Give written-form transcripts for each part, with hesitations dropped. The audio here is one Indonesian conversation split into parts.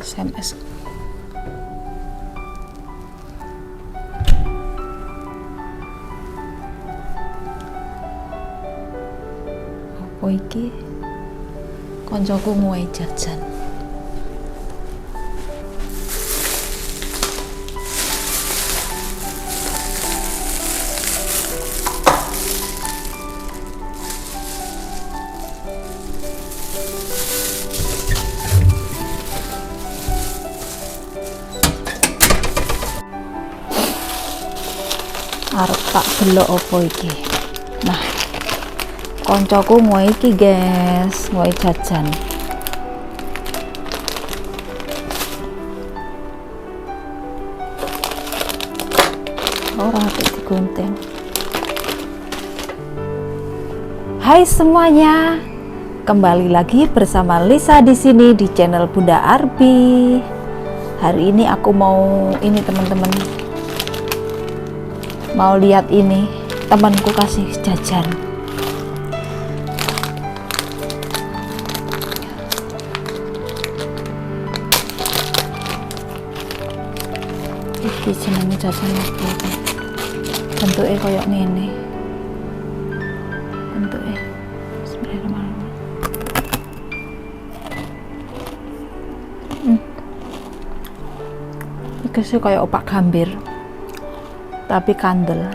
SMS. Apa iki? Koncoku mulai jajan. Arep tak delok apa iki. Nah, koncoku mau iki guys, mau jajan. Ora digunting. Hai semuanya, kembali lagi bersama Lisa di sini di channel Bunda Arbi. Hari ini aku mau ini teman-teman. Mau lihat ini, temanku kasih jajan. Iki jenenge jajan apa iki? Bentuke koyo ngene. Bentuke. Bismillahirrahmanirrahim. Iki sih koyo opak gambir. Tapi kandel.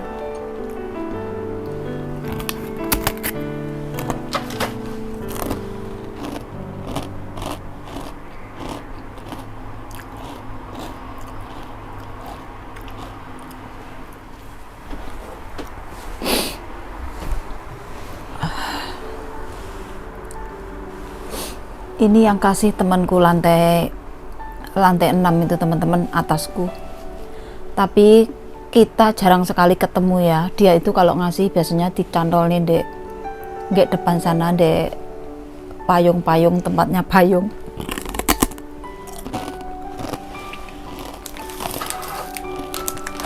Ini yang kasih temanku lantai 6 itu teman-teman, atasku. Tapi kita jarang sekali ketemu ya. Dia itu kalau ngasih biasanya dicantolin dek depan sana, dek payung-payung, tempatnya payung.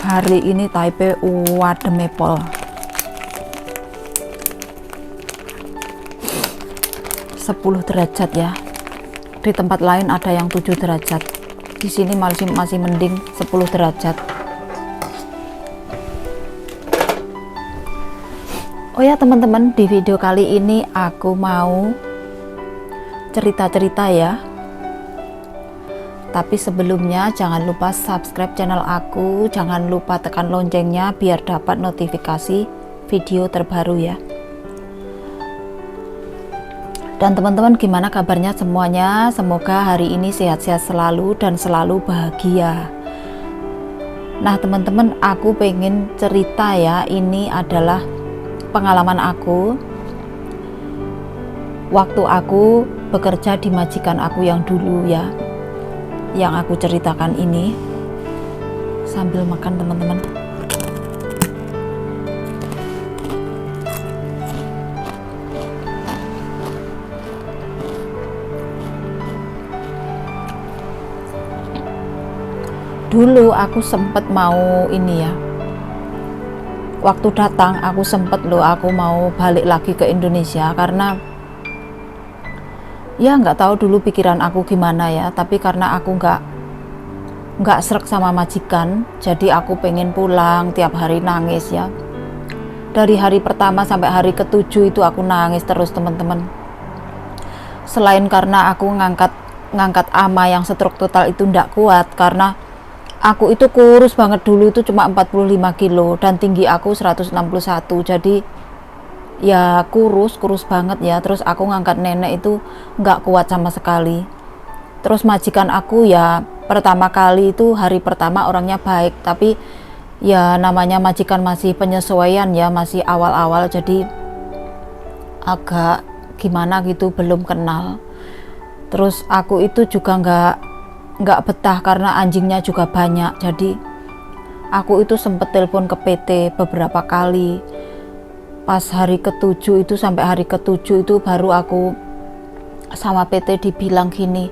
Hari ini Taipei wademepol 10 derajat ya. Di tempat lain ada yang 7 derajat. Di sini masih mending 10 derajat. Oh ya teman-teman, di video kali ini aku mau cerita-cerita ya. Tapi sebelumnya jangan lupa subscribe channel aku, jangan lupa tekan loncengnya biar dapat notifikasi video terbaru ya. Dan teman-teman, gimana kabarnya semuanya? Semoga hari ini sehat-sehat selalu dan selalu bahagia. Nah teman-teman, aku pengen cerita ya. Ini adalah pengalaman aku waktu aku bekerja di majikan aku yang dulu ya, yang aku ceritakan ini sambil makan teman-teman. Dulu aku sempet mau ini ya, waktu datang aku sempet aku mau balik lagi ke Indonesia karena ya nggak tahu dulu pikiran aku gimana ya, tapi karena aku nggak srek sama majikan, jadi aku pengen pulang. Tiap hari nangis ya, dari hari pertama sampai hari ke-7 itu aku nangis terus teman-teman. Selain karena aku ngangkat ama yang stroke total itu ndak kuat, karena aku itu kurus banget dulu, itu cuma 45 kilo dan tinggi aku 161, jadi ya kurus banget ya. Terus aku ngangkat nenek itu nggak kuat sama sekali. Terus majikan aku ya pertama kali itu hari pertama orangnya baik, tapi ya namanya majikan masih penyesuaian ya, masih awal-awal, jadi agak gimana gitu, belum kenal. Terus aku itu juga nggak betah karena anjingnya juga banyak, jadi aku itu sempet telepon ke PT beberapa kali. Pas hari ke-7 itu, sampai hari ke-7 itu baru aku sama PT dibilang gini,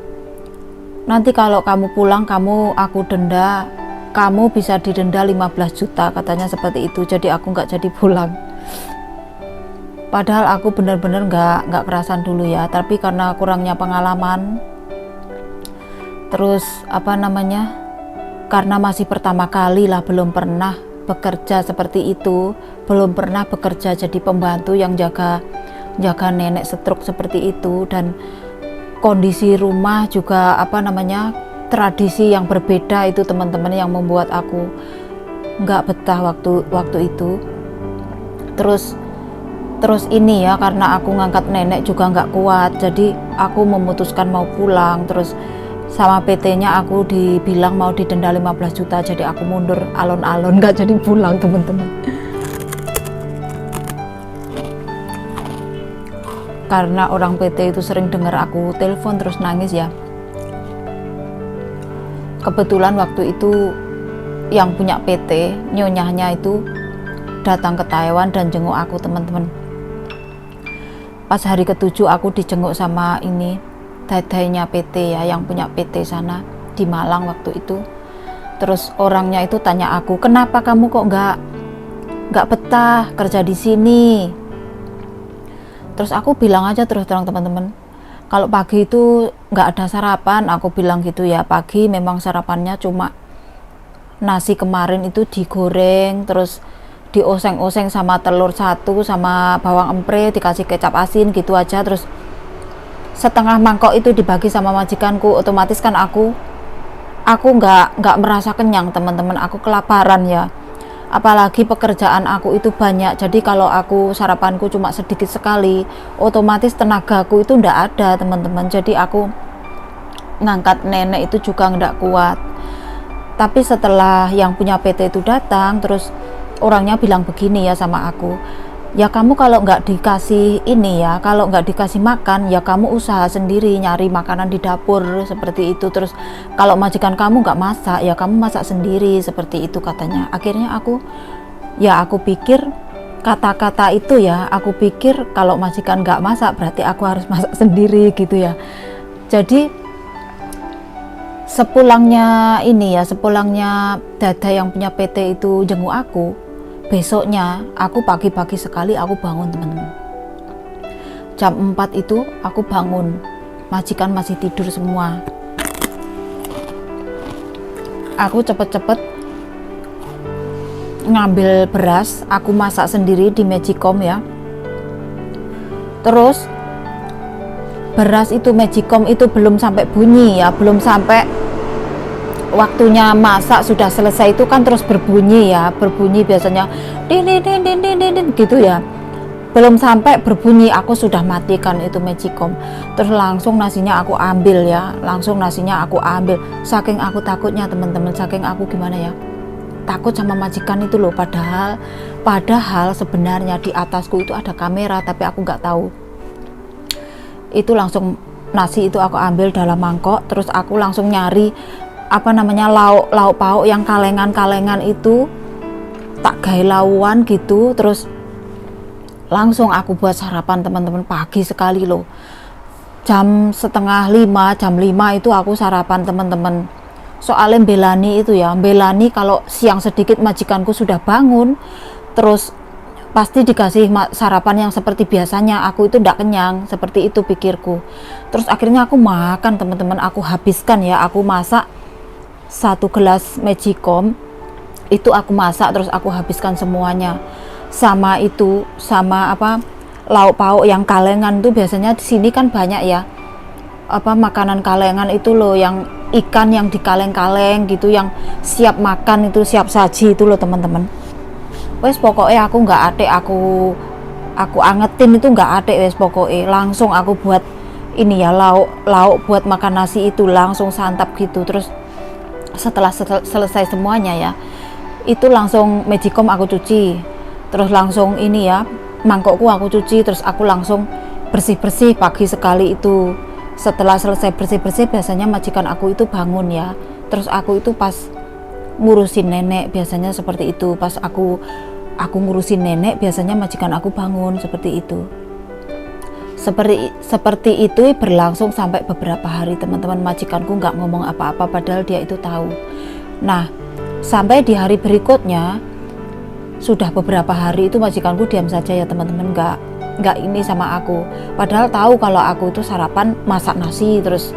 nanti kalau kamu pulang aku denda, kamu bisa didenda 15 juta katanya seperti itu. Jadi aku nggak jadi pulang, padahal aku bener-bener nggak kerasan dulu ya, tapi karena kurangnya pengalaman Terus apa namanya, karena masih pertama kali lah, belum pernah bekerja seperti itu, belum pernah bekerja jadi pembantu yang jaga nenek stroke seperti itu, dan kondisi rumah juga apa namanya, tradisi yang berbeda itu teman-teman yang membuat aku nggak betah waktu itu. Terus ini ya, karena aku ngangkat nenek juga nggak kuat, jadi aku memutuskan mau pulang. Terus sama PT-nya aku dibilang mau didenda 15 juta, jadi aku mundur alon-alon nggak jadi pulang teman-teman. Karena orang PT itu sering dengar aku telepon terus nangis ya. Kebetulan waktu itu yang punya PT, nyonyahnya itu datang ke Taiwan dan jenguk aku teman-teman. Pas hari ke-7 aku dijenguk sama ini dadainya PT ya, yang punya PT sana di Malang waktu itu. Terus orangnya itu tanya aku, kenapa kamu kok nggak betah kerja di sini? Terus aku bilang aja terus terang teman-teman, kalau pagi itu nggak ada sarapan, aku bilang gitu ya. Pagi memang sarapannya cuma nasi kemarin itu digoreng, terus dioseng-oseng sama telur satu sama bawang empre, dikasih kecap asin gitu aja. Terus setengah mangkok itu dibagi sama majikanku. Otomatis kan aku nggak merasa kenyang teman-teman, aku kelaparan ya. Apalagi pekerjaan aku itu banyak, jadi kalau aku sarapanku cuma sedikit sekali, otomatis tenagaku itu ndak ada teman-teman. Jadi aku ngangkat nenek itu juga ndak kuat. Tapi setelah yang punya PT itu datang, terus orangnya bilang begini ya sama aku, ya kamu kalau nggak dikasih ini ya, kalau nggak dikasih makan ya kamu usaha sendiri nyari makanan di dapur seperti itu. Terus kalau majikan kamu nggak masak ya kamu masak sendiri seperti itu katanya. Akhirnya aku pikir kata-kata itu ya, aku pikir kalau majikan nggak masak berarti aku harus masak sendiri gitu ya. Jadi sepulangnya dada yang punya PT itu jenguk aku, besoknya aku pagi-pagi sekali aku bangun teman-teman. Jam 4 itu aku bangun, majikan masih tidur semua. Aku cepet-cepet ngambil beras, aku masak sendiri di Magicom ya. Terus beras itu Magicom itu belum sampai bunyi ya, belum sampai waktunya masak sudah selesai itu kan terus berbunyi ya, berbunyi biasanya din gitu ya. Belum sampai berbunyi aku sudah matikan itu Magicom. Terus langsung nasinya aku ambil ya, saking aku takutnya teman-teman, saking aku gimana ya, takut sama majikan itu loh. Padahal sebenarnya di atasku itu ada kamera tapi aku nggak tahu. Itu langsung nasi itu aku ambil dalam mangkok, terus aku langsung nyari lauk pauk yang kalengan itu, tak gawe lauan gitu. Terus langsung aku buat sarapan teman-teman, pagi sekali loh, jam 4:30, jam 5 itu aku sarapan teman-teman. Soalnya belani kalau siang sedikit majikanku sudah bangun, terus pasti dikasih sarapan yang seperti biasanya, aku itu ndak kenyang, seperti itu pikirku. Terus akhirnya aku makan teman-teman, aku habiskan ya, aku masak 1 gelas Magicom itu aku masak, terus aku habiskan semuanya. Sama lauk pauk yang kalengan tuh biasanya di sini kan banyak ya, makanan kalengan itu loh, yang ikan yang dikaleng-kaleng gitu, yang siap makan itu, siap saji itu loh teman-teman. Wes pokoknya aku nggak atik, aku angetin itu nggak atik, wes pokoknya langsung aku buat ini ya, lauk buat makan nasi itu langsung santap gitu. Terus setelah selesai semuanya ya, itu langsung Magicom aku cuci, terus langsung ini ya, mangkokku aku cuci, terus aku langsung bersih-bersih pagi sekali itu. Setelah selesai bersih-bersih biasanya majikan aku itu bangun ya, terus aku itu pas ngurusin nenek, biasanya seperti itu. Pas aku ngurusin nenek biasanya majikan aku bangun, seperti itu. Seperti itu berlangsung sampai beberapa hari teman-teman. Majikanku nggak ngomong apa-apa padahal dia itu tahu. Nah, sampai di hari berikutnya sudah beberapa hari itu majikanku diam saja ya teman-teman, nggak ini sama aku. Padahal tahu kalau aku itu sarapan masak nasi, terus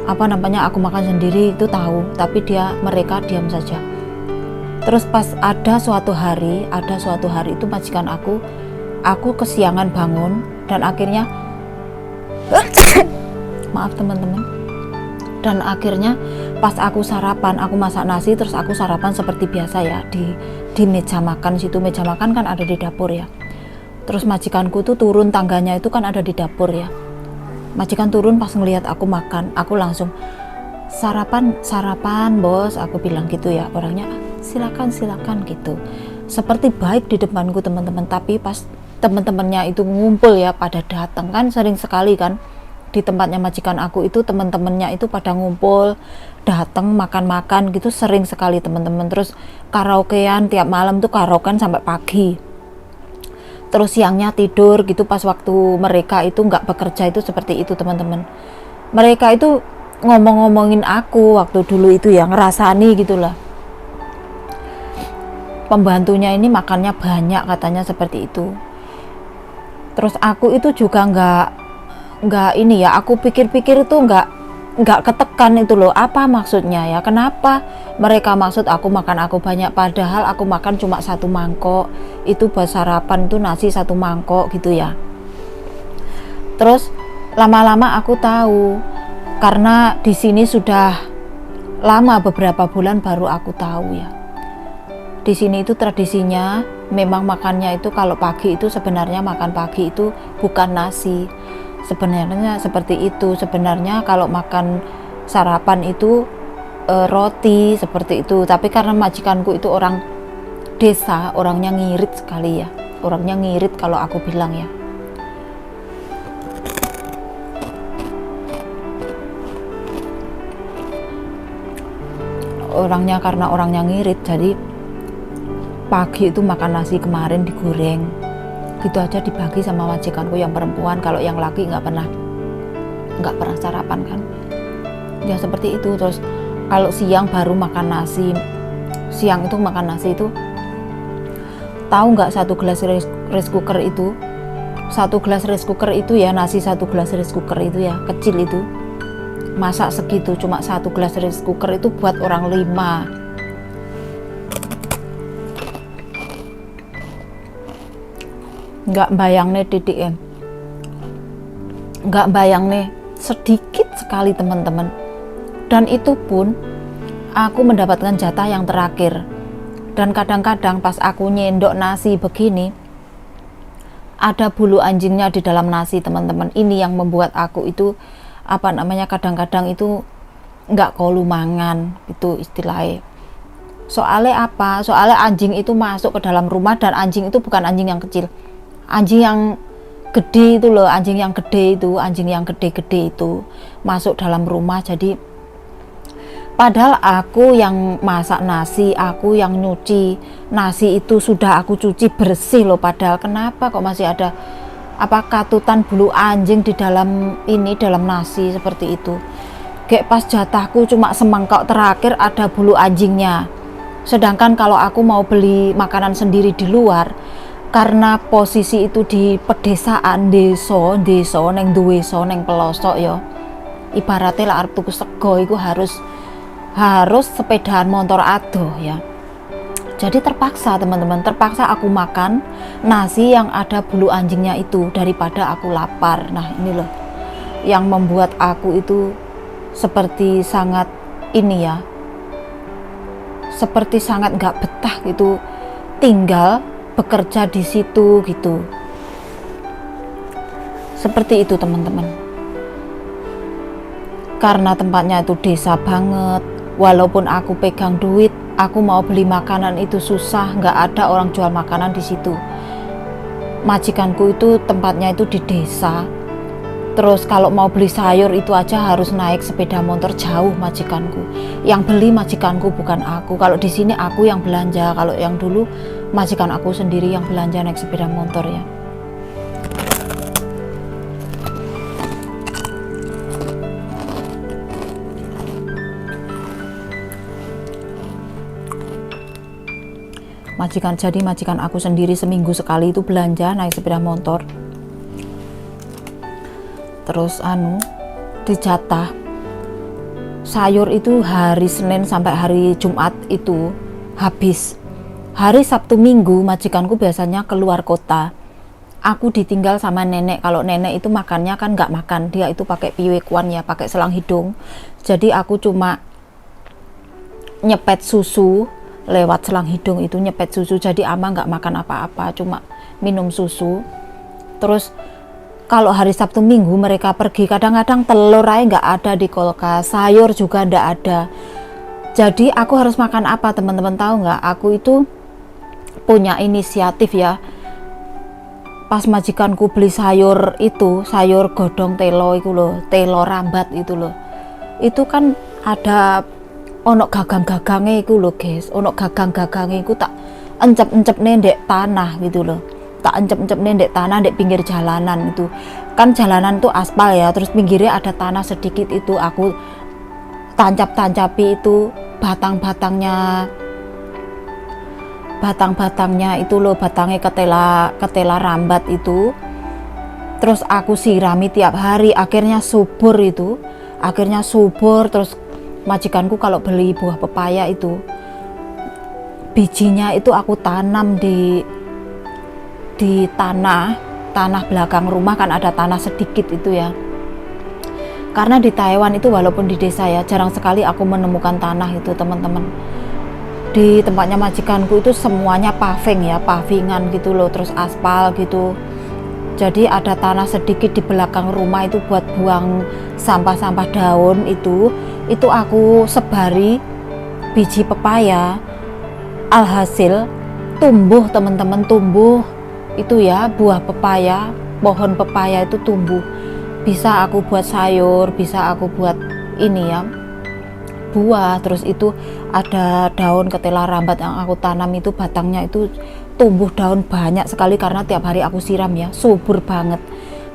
aku makan sendiri itu tahu, tapi mereka diam saja. Terus pas ada suatu hari itu majikan aku kesiangan bangun dan akhirnya maaf teman-teman, dan akhirnya pas aku sarapan, aku masak nasi terus aku sarapan seperti biasa ya di meja makan situ. Meja makan kan ada di dapur ya. Terus majikanku tuh turun tangganya itu kan ada di dapur ya. Majikan turun pas ngelihat aku makan, aku langsung sarapan bos, aku bilang gitu ya. Orangnya silakan gitu, seperti baik di depanku teman-teman. Tapi pas teman-temannya itu ngumpul ya, pada datang kan, sering sekali kan di tempatnya majikan aku itu teman-temannya itu pada ngumpul datang makan-makan gitu, sering sekali teman-teman. Terus karaokean tiap malam tuh, karaokean sampai pagi. Terus siangnya tidur gitu pas waktu mereka itu nggak bekerja itu seperti itu teman-teman. Mereka itu ngomong-ngomongin aku waktu dulu itu ya, ngerasani gitulah. Pembantunya ini makannya banyak katanya seperti itu. Terus aku itu juga nggak ini ya, aku pikir-pikir itu nggak ketekan itu loh, apa maksudnya ya, kenapa mereka maksud aku makan aku banyak, padahal aku makan cuma 1 mangkok itu buat sarapan, itu nasi 1 mangkok gitu ya. Terus lama-lama aku tahu, karena di sini sudah lama, beberapa bulan baru aku tahu ya. Di sini itu tradisinya memang makannya itu kalau pagi itu sebenarnya makan pagi itu bukan nasi. Sebenarnya seperti itu. Sebenarnya kalau makan sarapan itu roti seperti itu. Tapi karena majikanku itu orang desa, orangnya ngirit sekali ya. Orangnya ngirit kalau aku bilang ya. Karena orangnya ngirit, jadi pagi itu makan nasi kemarin digoreng gitu aja, dibagi sama majikanku yang perempuan. Kalau yang laki nggak pernah sarapan kan ya, seperti itu. Terus kalau siang baru makan nasi, siang itu makan nasi itu, tahu nggak 1 gelas rice cooker itu, 1 gelas rice cooker itu ya, nasi 1 gelas rice cooker itu ya, kecil itu, masak segitu, cuma 1 gelas rice cooker itu buat orang 5. Nggak bayang nih titik ya, nggak bayang nih, sedikit sekali teman-teman. Dan itu pun aku mendapatkan jatah yang terakhir. Dan kadang-kadang pas aku nyendok nasi begini, ada bulu anjingnya di dalam nasi teman-teman. Ini yang membuat aku itu kadang-kadang itu nggak kolu mangan itu istilahnya. Soalnya apa? Soalnya anjing itu masuk ke dalam rumah, dan anjing itu bukan anjing yang kecil, anjing yang gede itu loh, anjing yang gede-gede itu masuk dalam rumah. Jadi padahal aku yang masak nasi, aku yang nyuci nasi itu sudah aku cuci bersih loh, padahal kenapa kok masih ada katutan bulu anjing di dalam nasi seperti itu. Kayak pas jatahku cuma semangkok terakhir ada bulu anjingnya. Sedangkan kalau aku mau beli makanan sendiri di luar, karena posisi itu di pedesaan, desa neng duweso neng pelosok ya, ibaratnya lah arep tuku sego itu harus sepedaan motor adoh ya. Jadi terpaksa teman-teman, aku makan nasi yang ada bulu anjingnya itu daripada aku lapar. Nah ini loh yang membuat aku itu seperti sangat seperti sangat gak betah gitu tinggal bekerja di situ gitu. Seperti itu teman-teman. Karena tempatnya itu desa banget, walaupun aku pegang duit, aku mau beli makanan itu susah, nggak ada orang jual makanan di situ. Majikanku itu tempatnya itu di desa. Terus kalau mau beli sayur itu aja harus naik sepeda motor jauh majikanku. Yang beli majikanku bukan aku. Kalau di sini aku yang belanja, kalau yang dulu majikan aku sendiri yang belanja naik sepeda motor ya. Majikan aku sendiri seminggu sekali itu belanja naik sepeda motor. Terus dijatah sayur itu hari Senin sampai hari Jumat itu habis. Hari Sabtu Minggu majikanku biasanya keluar kota, aku ditinggal sama nenek. Kalau nenek itu makannya kan nggak makan, dia itu pakai piwekuan ya, pakai selang hidung. Jadi aku cuma nyepet susu lewat selang hidung itu, nyepet susu. Jadi ama nggak makan apa-apa, cuma minum susu. Terus kalau hari Sabtu Minggu mereka pergi, kadang-kadang telur aja nggak ada di kulkas, sayur juga nggak ada. Jadi aku harus makan apa, teman-teman tahu nggak? Aku itu punya inisiatif ya. Pas majikanku beli sayur itu, sayur godong telo itu loh, telo rambat itu loh. Itu kan ada onok gagang-gagangnya itu loh guys, onok gagang-gagangnya itu tak encep-encep ndek tanah gitu loh. Tak encep-encep ndek tanah, ndek pinggir jalanan itu. Kan jalanan itu aspal ya, terus pinggirnya ada tanah sedikit itu, aku tancap-tancapi itu batang-batangnya itu loh, batangnya ketela rambat itu. Terus aku sirami tiap hari, akhirnya subur itu, terus majikanku kalau beli buah pepaya itu bijinya itu aku tanam di tanah belakang rumah, kan ada tanah sedikit itu ya. Karena di Taiwan itu walaupun di desa ya, jarang sekali aku menemukan tanah itu teman-teman. Di tempatnya majikanku itu semuanya paving ya, pavingan gitu loh, terus aspal gitu. Jadi ada tanah sedikit di belakang rumah itu buat buang sampah-sampah daun itu aku sebari biji pepaya. Alhasil tumbuh teman-teman, tumbuh itu ya, buah pepaya, pohon pepaya itu tumbuh. Bisa aku buat sayur, bisa aku buat ini ya, buah. Terus itu ada daun ketela rambat yang aku tanam itu, batangnya itu tumbuh daun banyak sekali karena tiap hari aku siram ya, subur banget.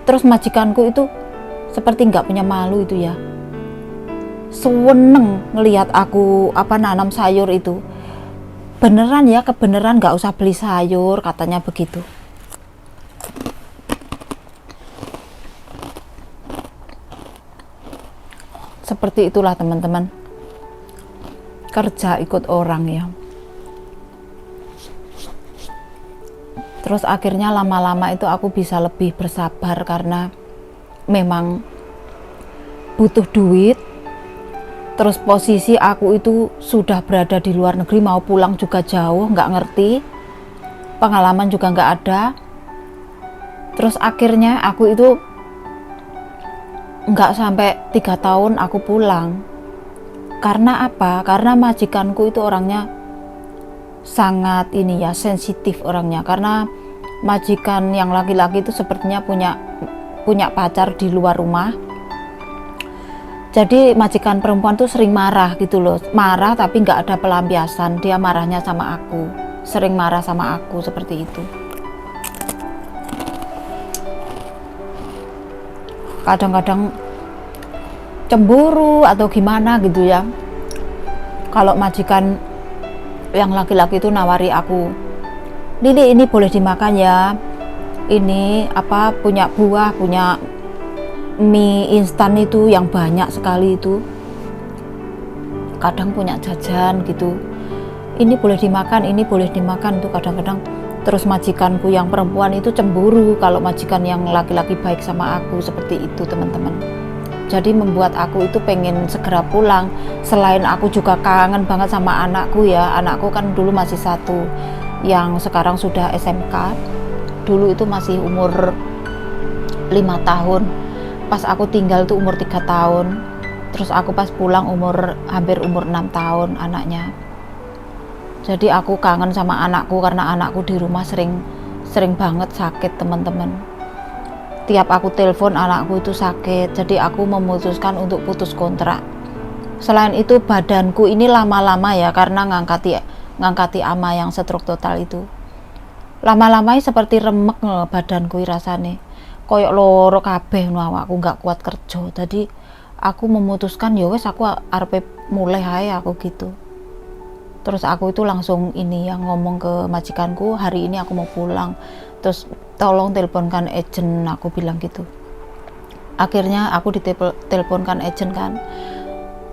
Terus majikanku itu seperti nggak punya malu itu ya, seneng ngelihat aku nanam sayur itu. Beneran ya, kebeneran, nggak usah beli sayur katanya begitu. Seperti itulah teman-teman, kerja ikut orang ya. Terus akhirnya lama-lama itu aku bisa lebih bersabar karena memang butuh duit. Terus posisi aku itu sudah berada di luar negeri, mau pulang juga jauh, nggak ngerti, pengalaman juga nggak ada. Terus akhirnya aku itu nggak sampai 3 tahun aku pulang. Karena apa? Karena majikanku itu orangnya sangat ini ya, sensitif orangnya. Karena majikan yang laki-laki itu sepertinya punya pacar di luar rumah. Jadi majikan perempuan tuh sering marah gitu loh, marah tapi nggak ada pelampiasan. Dia marahnya sama aku, sering marah sama aku seperti itu. Kadang-kadang cemburu atau gimana gitu ya. Kalau majikan yang laki-laki itu nawari aku, Lili ini boleh dimakan ya, ini punya buah, punya mie instan itu yang banyak sekali itu, kadang punya jajan gitu, ini boleh dimakan tuh kadang-kadang. Terus majikanku yang perempuan itu cemburu kalau majikan yang laki-laki baik sama aku, seperti itu teman-teman. Jadi membuat aku itu pengen segera pulang. Selain aku juga kangen banget sama anakku ya, anakku kan dulu masih 1, yang sekarang sudah SMK, dulu itu masih umur 5 tahun. Pas aku tinggal tuh umur 3 tahun, terus aku pas pulang hampir umur 6 tahun anaknya. Jadi aku kangen sama anakku karena anakku di rumah sering banget sakit teman-teman. Tiap aku telepon anakku itu sakit, jadi aku memutuskan untuk putus kontrak. Selain itu badanku ini lama-lama ya, karena ngangkati ama yang stroke total itu, lama-lama seperti remek badanku rasane, koyok loro kabeh awakku, nggak kuat kerja. Jadi aku memutuskan ya wes aku arep mulai ae aku gitu. Terus aku itu langsung ini yang ngomong ke majikanku, hari ini aku mau pulang, terus tolong teleponkan agent, aku bilang gitu. Akhirnya aku diteleponkan agent kan,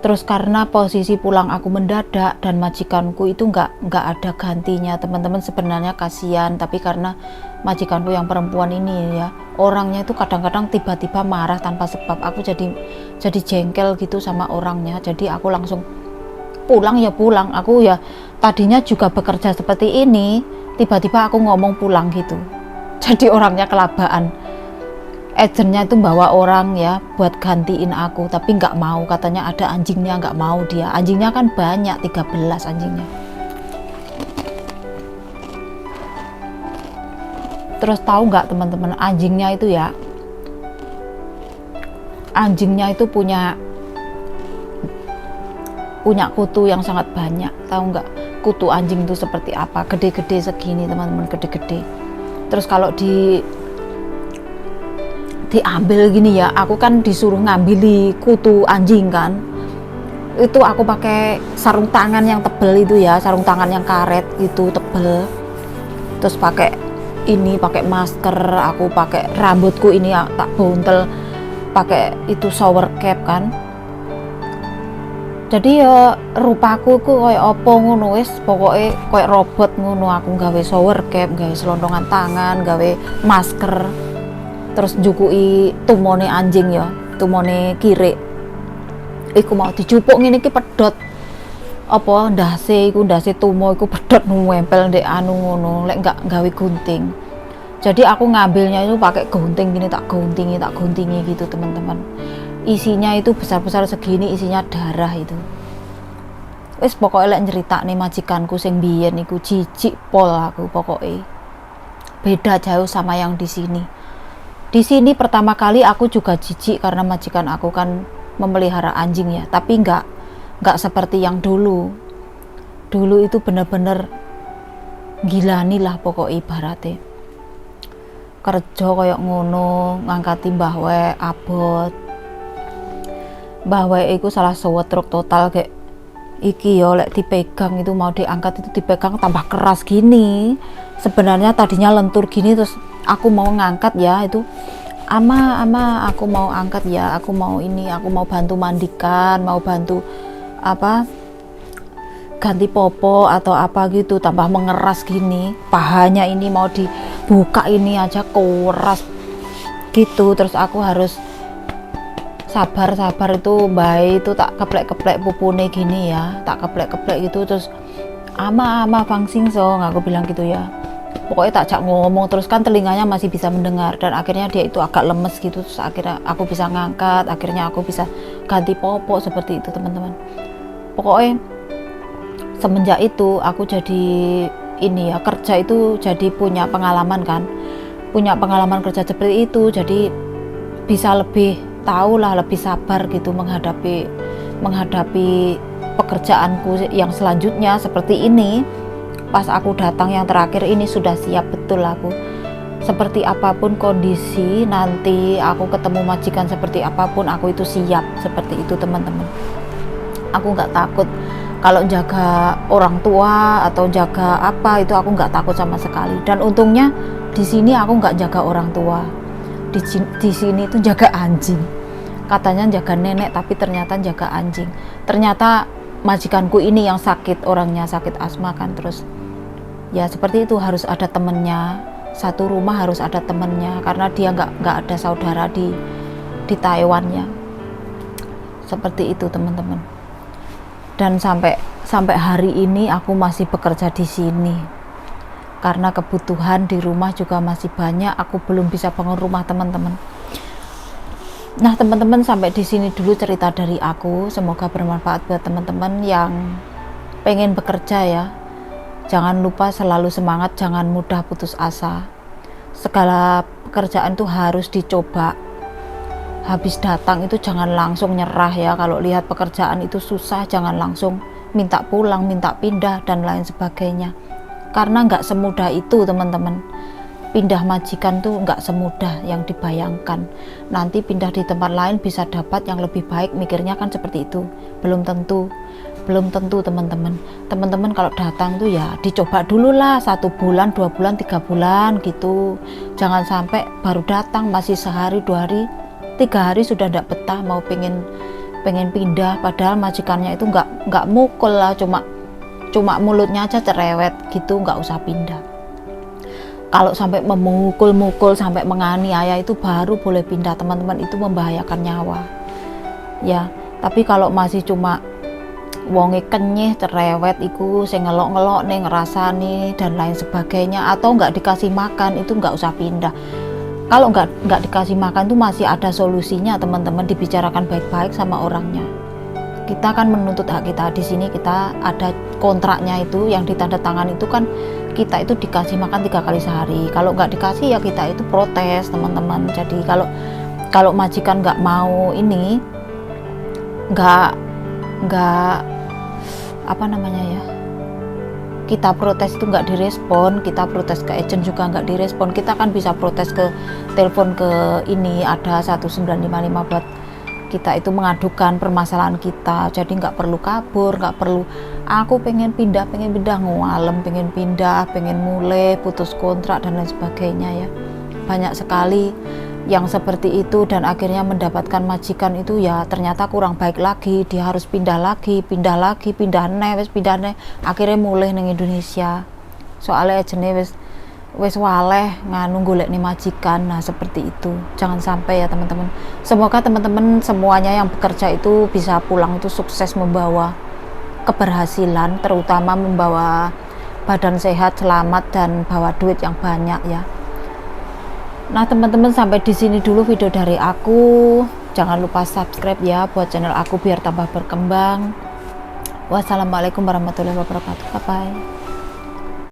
Terus karena posisi pulang aku mendadak dan majikanku itu nggak ada gantinya teman-teman, sebenarnya kasihan, tapi karena majikanku yang perempuan ini ya, orangnya itu kadang-kadang tiba-tiba marah tanpa sebab, aku jadi jengkel gitu sama orangnya. Jadi aku langsung pulang ya pulang. Aku ya tadinya juga bekerja seperti ini, tiba-tiba aku ngomong pulang gitu. Jadi orangnya kelabaan. Agennya itu bawa orang ya buat gantiin aku, tapi nggak mau, katanya ada anjingnya, nggak mau dia. Anjingnya kan banyak, 13 anjingnya. Terus tahu nggak teman-teman, anjingnya itu punya kutu yang sangat banyak. Tahu nggak kutu anjing itu seperti apa? Gede-gede segini teman-teman, gede-gede. Terus kalau diambil gini ya, aku kan disuruh ngambil kutu anjing kan, itu aku pakai sarung tangan yang tebel itu ya, sarung tangan yang karet itu tebel, terus pakai masker, aku pakai rambutku ini ya tak bontel, pakai itu shower cap kan. Jadi ya rupaku ku koyo opo ngono wis, pokoknya koyo robot ngono. Aku gawe shower cap, gawe selondongan tangan, gawe masker, terus njukui tumone anjing ya, tumone kiri iku mau dicupuk ngene iki pedhot apa ndase tumo iku pedhot nempel ndek anu ngono, lek enggak gawe gunting. Jadi aku ngambilnya itu pakai gunting gini, tak guntingi gitu teman-teman. Isinya itu besar-besar segini, isinya darah itu. Wis pokoknya lek nyeritakne majikanku sing biyen iku jijik pol aku pokoknya. Beda jauh sama yang di sini. Di sini pertama kali aku juga jijik karena majikan aku kan memelihara anjing ya, tapi nggak seperti yang dulu. Dulu itu bener-bener gilani lah pokoknya ibaratnya. Kerja koyok ngono, ngangkati mbahwe abot. Mbahwe iku salah sewetruk total kayak iki yo, lek dipegang itu mau diangkat itu dipegang tambah keras gini. Sebenarnya tadinya lentur gini, terus aku mau ngangkat ya itu, ama aku mau angkat ya, aku mau bantu mandikan, mau bantu apa ganti popo atau apa gitu, tambah mengeras gini, pahanya ini mau dibuka ini aja keras gitu. Terus aku harus sabar itu baik itu tak keplek pupune gini ya, tak keplek gitu. Terus ama fangsing song, aku bilang gitu ya, pokoknya tak ngomong terus kan telinganya masih bisa mendengar, dan akhirnya dia itu agak lemes gitu. Terus akhirnya aku bisa ngangkat, akhirnya aku bisa ganti popok seperti itu teman-teman. Pokoknya semenjak itu aku jadi ini ya, kerja itu jadi punya pengalaman kerja seperti itu, jadi bisa lebih tahu lah, lebih sabar gitu menghadapi pekerjaanku yang selanjutnya seperti ini. Pas aku datang yang terakhir ini sudah siap betul aku, seperti apapun kondisi nanti aku ketemu majikan seperti apapun aku itu siap seperti itu teman-teman. Aku nggak takut kalau jaga orang tua atau jaga apa, itu aku nggak takut sama sekali. Dan untungnya di sini aku nggak jaga orang tua, di sini itu jaga anjing. Katanya jaga nenek tapi ternyata jaga anjing. Ternyata majikanku ini yang sakit, orangnya sakit asma kan, terus ya seperti itu, harus ada temennya, satu rumah harus ada temennya karena dia nggak ada saudara di Taiwan ya, seperti itu teman-teman. Dan sampai hari ini aku masih bekerja di sini karena kebutuhan di rumah juga masih banyak, aku belum bisa bangun rumah teman-teman. Nah teman-teman, sampai di sini dulu cerita dari aku, semoga bermanfaat buat teman-teman yang pengen bekerja ya. Jangan lupa selalu semangat, jangan mudah putus asa. Segala pekerjaan itu harus dicoba. Habis datang itu jangan langsung nyerah ya. Kalau lihat pekerjaan itu susah, jangan langsung minta pulang, minta pindah dan lain sebagainya. Karena nggak semudah itu teman-teman. Pindah majikan tuh nggak semudah yang dibayangkan. Nanti pindah di tempat lain bisa dapat yang lebih baik, mikirnya kan seperti itu. Belum tentu teman-teman kalau datang tuh ya dicoba dulu lah, 1 bulan, 2 bulan, 3 bulan gitu. Jangan sampai baru datang masih sehari 2 hari 3 hari sudah tidak betah, mau pengen pengen pindah, padahal majikannya itu nggak mukul lah, cuma mulutnya aja cerewet gitu, nggak usah pindah. Kalau sampai memukul-mukul sampai menganiaya itu baru boleh pindah teman-teman, itu membahayakan nyawa ya. Tapi kalau masih cuma wonge kenyeh cerewet iku sing ngelok-ngelok nih, ngerasani dan lain sebagainya, atau nggak dikasih makan, itu nggak usah pindah. Kalau nggak dikasih makan tuh masih ada solusinya teman-teman, dibicarakan baik-baik sama orangnya. Kita kan menuntut hak kita di sini, kita ada kontraknya itu yang ditandatangan itu kan, kita itu dikasih makan 3 kali sehari. Kalau nggak dikasih ya kita itu protes teman-teman. Jadi kalau majikan nggak mau ini, nggak apa namanya ya, kita protes itu nggak direspon, kita protes ke agent juga nggak direspon, kita kan bisa protes ke telepon ke ini, ada 1955 buat kita itu mengadukan permasalahan kita. Jadi nggak perlu kabur, nggak perlu aku pengen pindah ngalem, pengen pindah, pengen mulai putus kontrak dan lain sebagainya ya. Banyak sekali yang seperti itu dan akhirnya mendapatkan majikan itu ya ternyata kurang baik lagi, dia harus pindah nih, akhirnya mulai neng Indonesia soalnya jenis wes waleh nganu golek nih majikan. Nah seperti itu, jangan sampai ya teman-teman. Semoga teman-teman semuanya yang bekerja itu bisa pulang itu sukses, membawa keberhasilan, terutama membawa badan sehat, selamat, dan bawa duit yang banyak ya. Nah teman-teman, sampai di sini dulu video dari aku. Jangan lupa subscribe ya buat channel aku biar tambah berkembang. Wassalamualaikum warahmatullahi wabarakatuh. Bye bye.